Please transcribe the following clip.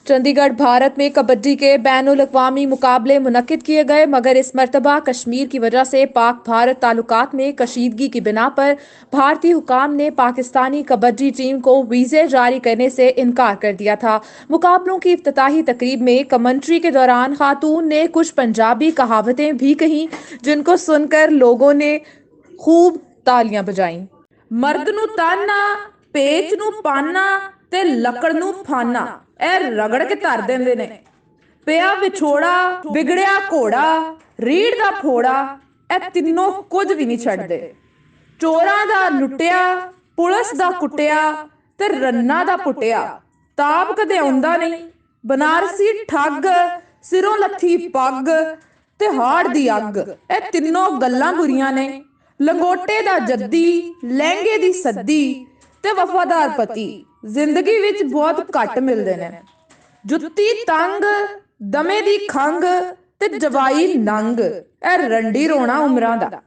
चंडीगढ़ भारत में कबड्डी के बैनुल अक़वामी मुकाबले मुनक्किद किए गए, मगर इस मरतबा कश्मीर की वजह से पाक भारत ताल्लुकात में कशीदगी की बिना पर भारतीय हुकाम ने पाकिस्तानी कबड्डी टीम को वीज़े जारी करने से इनकार कर दिया था। मुकाबलों की इफ्तिताही तकरीब में कमेंट्री के दौरान खातून ने कुछ पंजाबी कहावतें भी कहीं, जिनको सुनकर लोगों ने खूब तालियां बजाईं। मर्द नू ताना, पेच नू पाना ते लकड़ नू फाना, ए रगड़ के धर देंदे ने। पिया विछोड़ा, बिगड़िया घोड़ा, रीढ़ दा फोड़ा, ए तिन्नों कुछ भी नहीं छड्डदे। चोरां दा लुट्टिया, पुलिस दा कुट्टिया ते रन्ना दा पुट्टिया, ताप कदे आउंदा नहीं। बनारसी ठग, सिरों लत्थी पग ते हाड़ दी अग, ए तिन्नों गल्लां बुरियां ने। लंगोटे दा जद्दी, लहंगे दी सद्दी ते वफादार पति जिंदगी विच बहुत घट मिलदे ने। जुत्ती तंग, दमे दी खंग ते जवाई नंग, ए रंडी रोना उमरां दा।